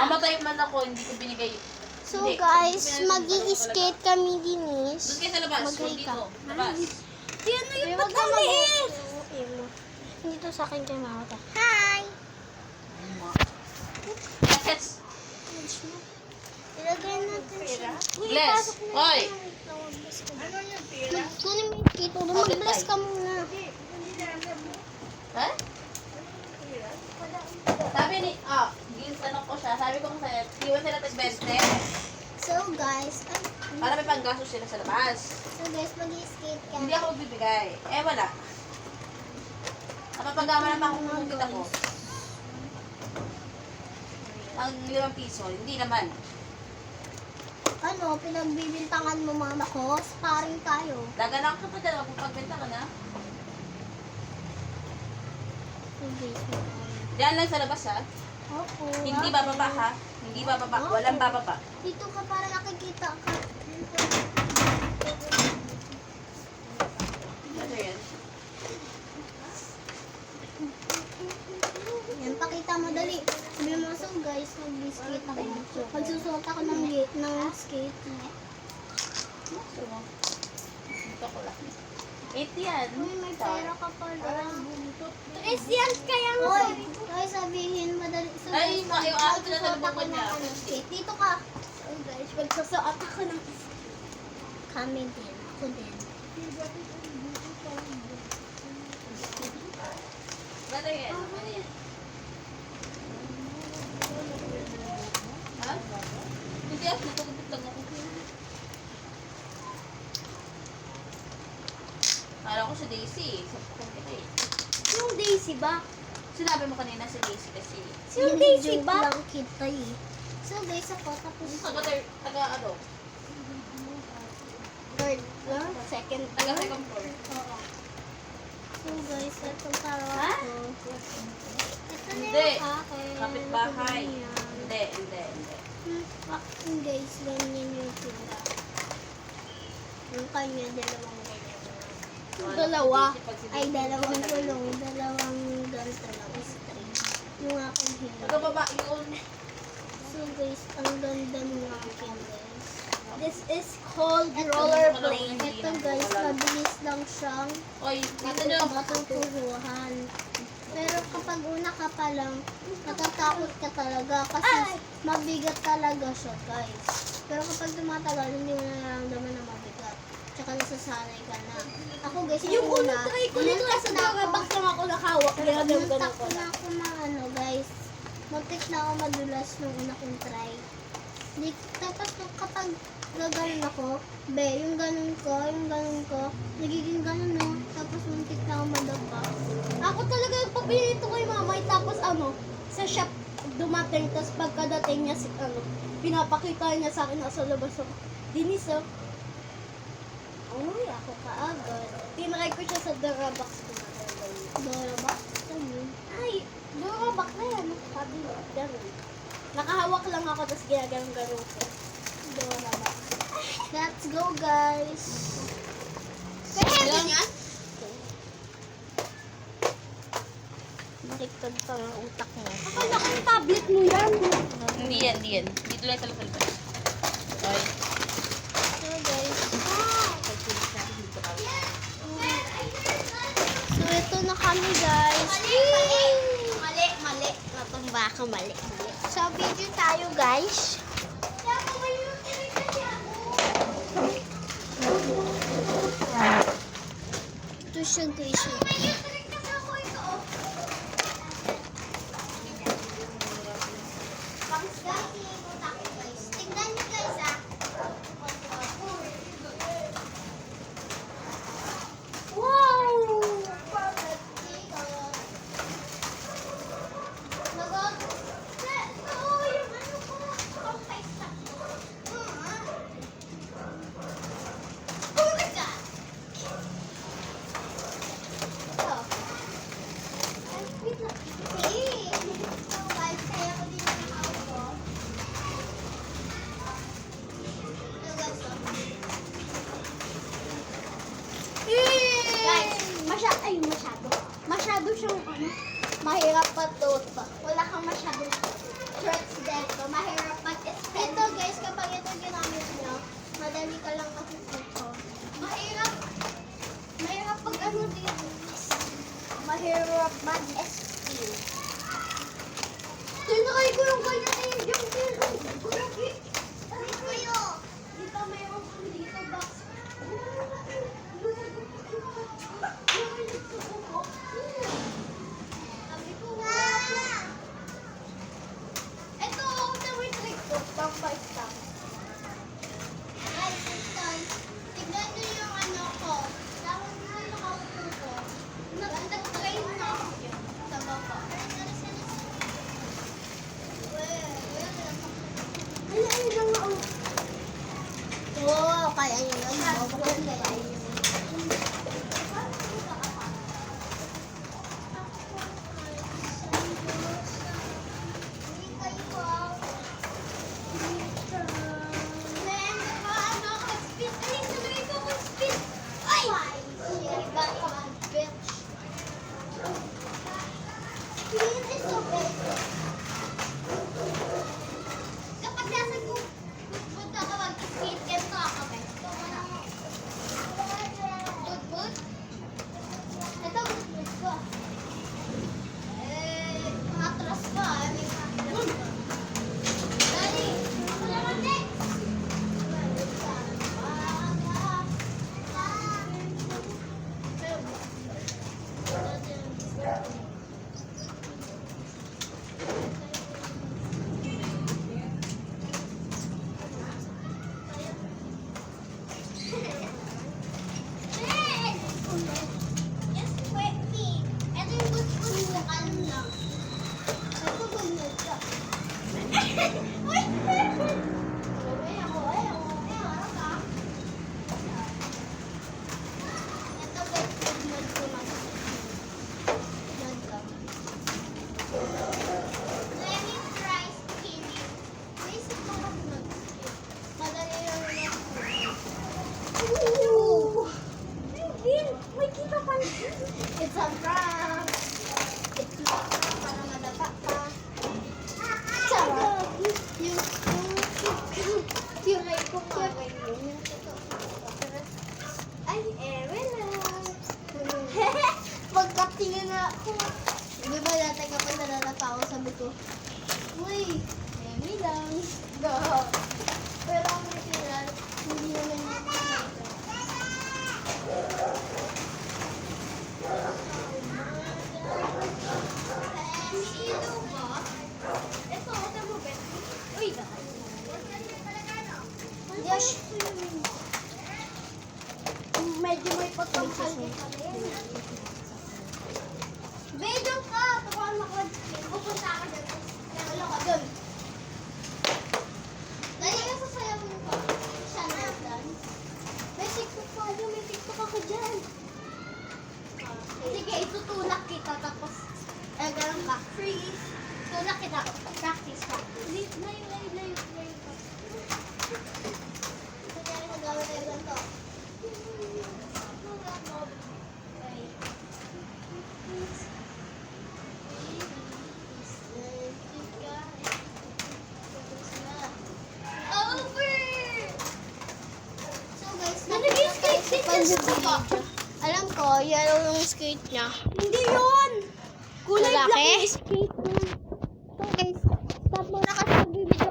Mamatay man ako, hindi ko binigay. So Hindi. guys, Hindi ko mag-i-skate kami dinis. Doon kayo sa labas, Mag-hi huwag dito. Labas. Yan na yung pagkaliit. Dito sa akin kay mama ta. Hi! Yes. Ilagay natin siya. Bless. Hoy! Kunin mo yung kito. Mag-bless ka muna. Ha? Sabi ni, gintanong ko siya, sabi ko sa'yo, iwan sila tag-beste. So guys, Para may panggastos sila sa labas. mag-i-skate ka. Hindi ako magbibigay. Eh, wala. Napapagama naman kung kumukita ko. Ang 5 piso, hindi naman. Ano, pinagbibintangan mo mama ko? Sparring tayo. Daganak ka pa dyan, kung pagbenta ka na. Diyan lang sa labas ha. Opo. Hindi bababa ha. Hindi bababa. Walang bababa. Dito ka para nakikita ka. Ano yan? Yan, pakita mo dali. Sabi mo, so guys, mag-skate ako. Magsusuot ako ng skate. Ito ko lang. 8 yan. Uy, may pera ka pala. Is yan kaya mo? Hoy, sabihin madali. So, Ay, guys, yung ako na sa magsusuot ako lubungan niya. ng skate. Dito ka. So guys, magsusuot ako ng kami din. Ako din. Ano yan? Ano yan? Ha? Hindi ako. Natagupit lang ako. Kala ko si Daisy. Sabi ko kita eh. Yung Daisy ba? Sinabi mo kanina si Daisy kasi. Yung Daisy ba? Lang kita eh. So guys, ako tapos Taga ano? third, second, Taga second floor. Oo. So guys, itong taro Ha? ko. Ito na Hindi. yung akin. Kapitbahay. Ito na yan. Hindi. Guys, ganyan yung tira. Yung kanya, dalawang ganyan. Dalawa. Ay, dalawang kulong. Dalawang ganito lang. Straight. Yung aking hilang. Taga-baba yun. So guys, ang ganda ng akin guys. This is called rollerblade. Ito guys, mabilis lang siyang Oy, dito nyo. matuturuhan. Pero kapag una ka pa lang, natatakot ka talaga kasi mabigat talaga siya guys. Pero kapag tumatagal, hindi mo nararamdaman na mabigat. Tsaka nasasanay ka na. Ako guys, yung una, try ko nito sa Starbucks lang ako nakahawak. Kaya ganun Muntak ko na ako na ano guys. Muntik na ako madulas nung una kong try. Tapos kapag gagaling ako, yung ganun ko, nagiging ganun no. Tapos muntik na ako madapa. Ako talaga yung papilito ko yung mamay. Tapos sa shop dumating. Tapos pagkadating niya, pinapakita niya sa akin nasa labas ako. Dinis Uy, ako kaagad. Tinry ko siya sa Darabox. Dora ba? Ano? Ay, Darabox na yan. Sabi mo, ganun. Nakahawak lang ako, tapos ginaganon-ganon ko. Dora ba? Let's go guys. Kaya yan? Baliktad pa ang utak mo. Akala ko yung tablet mo yan. Hindi yan. Dito lang sa labas. Oy. So guys, so ito na kami guys. Mali. Natumba ka, mali. Sa video tayo guys. Ito siya guys. Tingnan niyo guys ah. Wow! Masyado siyang mahirap patuot pa. Wala kang masyadong Threats dito. Mahirap mag-spend. Ito guys, kapag ito ginamit nyo, madali ka lang matututo. Mahirap. Mahirap pag ano dito. Mahirap mag-spend. Tinakay ko yung ganyan na yung jump dito. Guragi. Ano kayo? Dito mayroon kami dito box. Sabi ko, ito, sa trick ko, pang 5 stop. Guys, ito. Tignan nyo yung ano ko. Tapos na yung nakaupo ko. Nag-train na ako Sa baba. Ay, ay, lang ako. Oo, kaya nyo yun. Mabukuhan kaya nyo. Then, ano, mag-spin. Ay, sabi ko mag-spin. Ay! Bitch. Spin is so bad. Kapag nasa punta ka mag-spin, ganito ako, guys. Good, good. Ito, good, good ko. Matras ka. Dali. Ako naman next. Just wait me. Ito yung good good na ano lang. Ito good good ka. Uy! Ay, ako. Harap ka. Ito guys, tignan ko lang. Tignan ka. Let me try spinning. Basic ko kasi mag-skip. Madali lang yan. Ooh! Win! May kita pa It's a prank. It's not prank para madapa ka. Sarap! Yung ay ko pa. Yung ito. Ay, ewan na. Pagkatingin na ako. Di ba dati kapag nananapa ako, sabi ko, uy, Emi lang. Go. Pero ang literal, hindi naman yung Sino ba? Ito, mo, Bet. Uy, Yes. medyo may pagkamahal din pala yan. Video ka! Tukuhan mo ko. Pupunta ka dyan. Ano ka dyan? Dali ka sasayawin ko. Siya na dance. May TikTok pa dyan. May TikTok ako dyan. Sige, itutulak kita tapos ganun ka. Freeze. Tulak kita. Practice ka. Layo. Ito kaya nagawin tayo ganito. Over! So guys, Nalagay skate din pag sa baba. alam ko, yellow yung skate niya. Hindi yun! Kulay Lalaki? black yung skate nun. So guys, stop muna kasi magbibideo